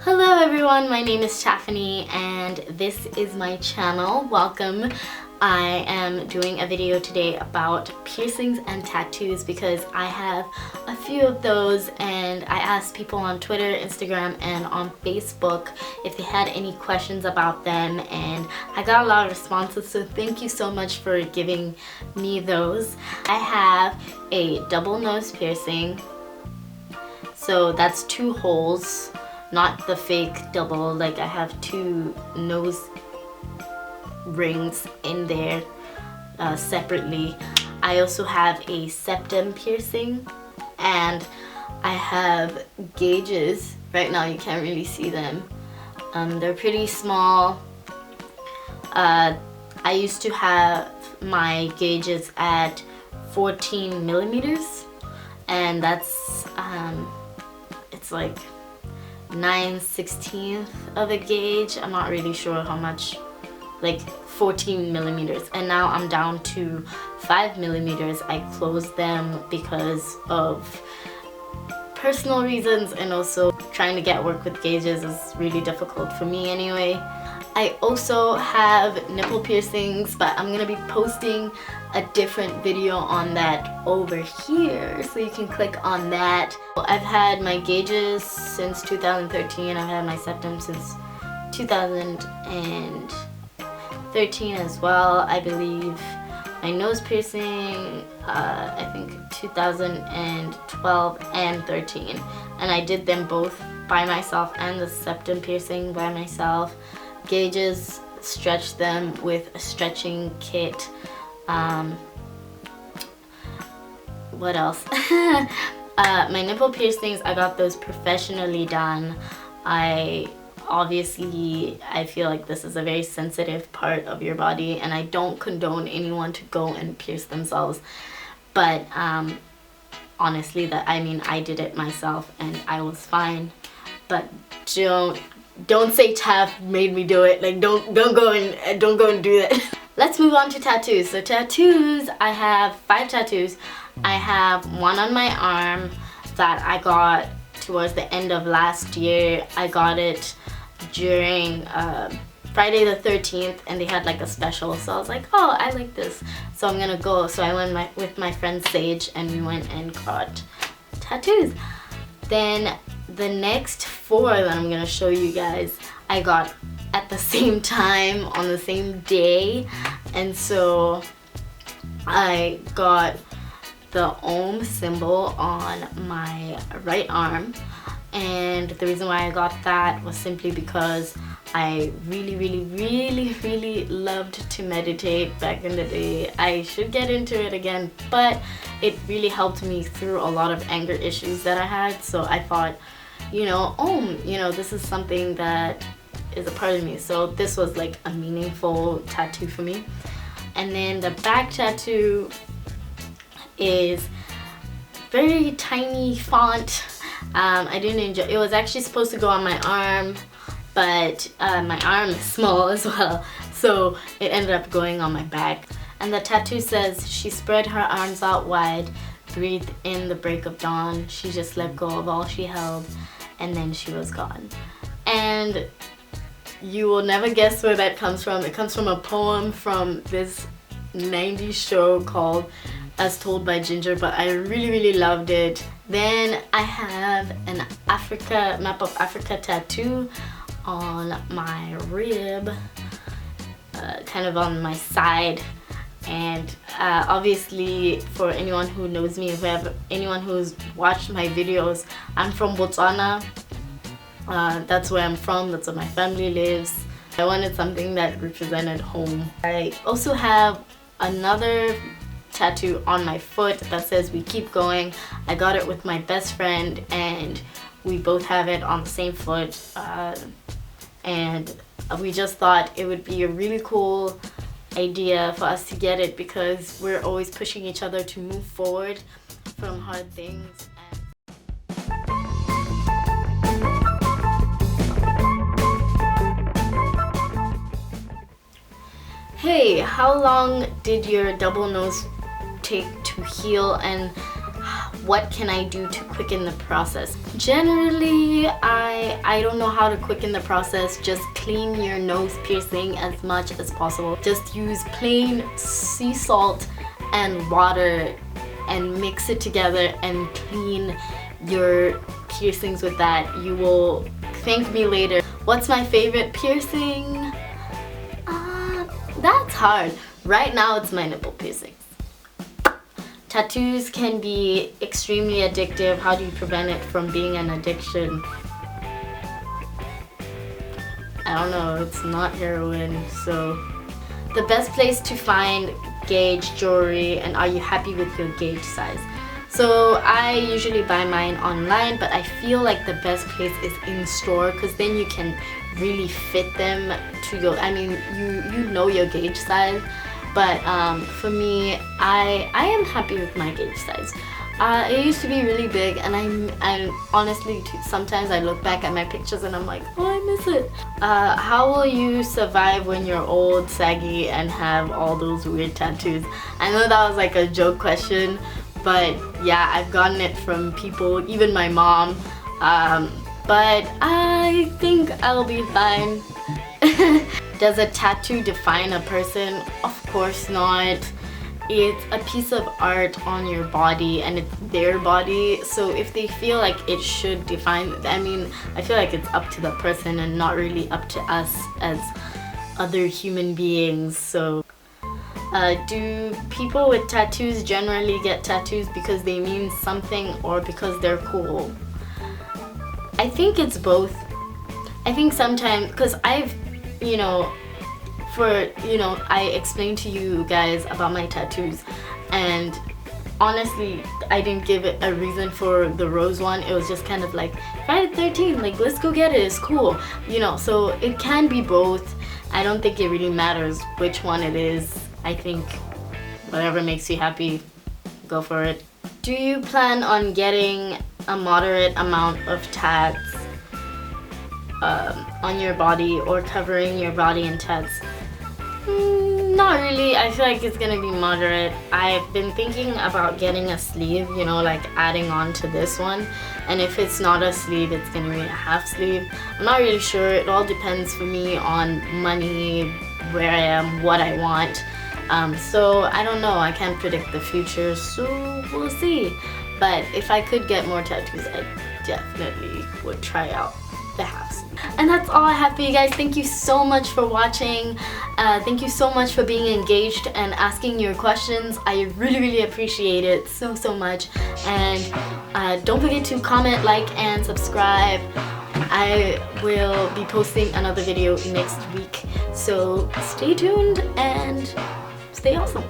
Hello everyone, my name is Taffiny and this is my channel. Welcome. I am doing a video today about piercings and tattoos because I have a few of those, and I asked people on Twitter, Instagram, and on Facebook if they had any questions about them, and I got a lot of responses, so thank you so much for giving me those. I have a double nose piercing, so that's 2 holes, not the fake double. Like, I have 2 nose rings in there separately. I also have a septum piercing, and I have gauges. Right now you can't really see them. They're pretty small. I used to have my gauges at 14 millimeters, and that's it's like 9/16 of a gauge. I'm not really sure how much, like 14 millimeters, and now I'm down to 5 millimeters. I closed them because of personal reasons, and also trying to get work with gauges is really difficult for me anyway. I also have nipple piercings, but I'm gonna be posting a different video on that over here, so you can click on that. I've had my gauges since 2013. I've had my septum since 2013 as well, I believe. My nose piercing, I think 2012 and 13, and I did them both by myself, and the septum piercing by myself. Gauges, stretch them with a stretching kit. What else? My nipple piercings, I got those professionally done. I feel like this is a very sensitive part of your body, and I don't condone anyone to go and pierce themselves, but honestly, I did it myself and I was fine. But don't say Taff made me do it. Like, don't go and do that. Let's move on to tattoos. So tattoos, I have 5 tattoos. I have one on my arm that I got towards the end of last year. I got it during Friday the 13th, and they had like a special, so I was like, oh, I like this, so I'm gonna go. So I went with my friend Sage, and we went and got tattoos. Then the next 4 that I'm gonna show you guys, I got at the same time on the same day, and so I got the Om symbol on my right arm. And the reason why I got that was simply because I really loved to meditate back in the day. I should get into it again, but it really helped me through a lot of anger issues that I had. So I thought, this is something that is a part of me. So this was like a meaningful tattoo for me. And then the back tattoo is very tiny font. I didn't enjoy it. It was actually supposed to go on my arm, but my arm is small as well, so it ended up going on my back. And the tattoo says, she spread her arms out wide, breathed in the break of dawn, she just let go of all she held, and then she was gone. And you will never guess where that comes from. It comes from a poem from this 90s show called As Told by Ginger, but I really loved it. Then I have an map of Africa tattoo on my rib, kind of on my side. And obviously, for anyone who knows me, anyone who's watched my videos, I'm from Botswana. That's where I'm from, that's where my family lives. I wanted something that represented home. I also have another tattoo on my foot that says we keep going. I got it with my best friend, and we both have it on the same foot, and we just thought it would be a really cool idea for us to get it because we're always pushing each other to move forward from hard things. Hey, how long did your double nose take to heal, and what can I do to quicken the process? Generally, I don't know how to quicken the process. Just clean your nose piercing as much as possible. Just use plain sea salt and water and mix it together and clean your piercings with that. You will thank me later. What's my favorite piercing? That's hard. Right now it's my nipple piercings. Tattoos can be extremely addictive. How do you prevent it from being an addiction? I don't know, it's not heroin, so. The best place to find gauge jewelry, and are you happy with your gauge size? So I usually buy mine online, but I feel like the best place is in store, because then you can really fit them to your, I mean, you know your gauge size. But for me, I am happy with my gauge size. It used to be really big, and I honestly, sometimes I look back at my pictures and I'm like, oh, I miss it. How will you survive when you're old, saggy, and have all those weird tattoos? I know that was like a joke question, but yeah, I've gotten it from people, even my mom. But I think I'll be fine. Does a tattoo define a person? Of course not. It's a piece of art on your body, and it's their body, so if they feel like it should define, I mean, I feel like it's up to the person and not really up to us as other human beings. So do people with tattoos generally get tattoos because they mean something or because they're cool? I think it's both. I think sometimes, because I've, I explained to you guys about my tattoos, and honestly, I didn't give it a reason for the rose one. It was just kind of like, Friday the 13th, like, let's go get it, it's cool. So it can be both. I don't think it really matters which one it is. I think whatever makes you happy, go for it. Do you plan on getting a moderate amount of tats on your body, or covering your body in tats? Not really. I feel like it's gonna be moderate. I've been thinking about getting a sleeve, like adding on to this one, and if it's not a sleeve, it's gonna be a half sleeve. I'm not really sure. It all depends for me on money, where I am, what I want. So I don't know. I can't predict the future, so we'll see. But if I could get more tattoos, I definitely would try out the halves. And that's all I have for you guys. Thank you so much for watching. Thank you so much for being engaged and asking your questions. I really appreciate it so much. And don't forget to comment, like, and subscribe. I will be posting another video next week, so stay tuned and stay awesome.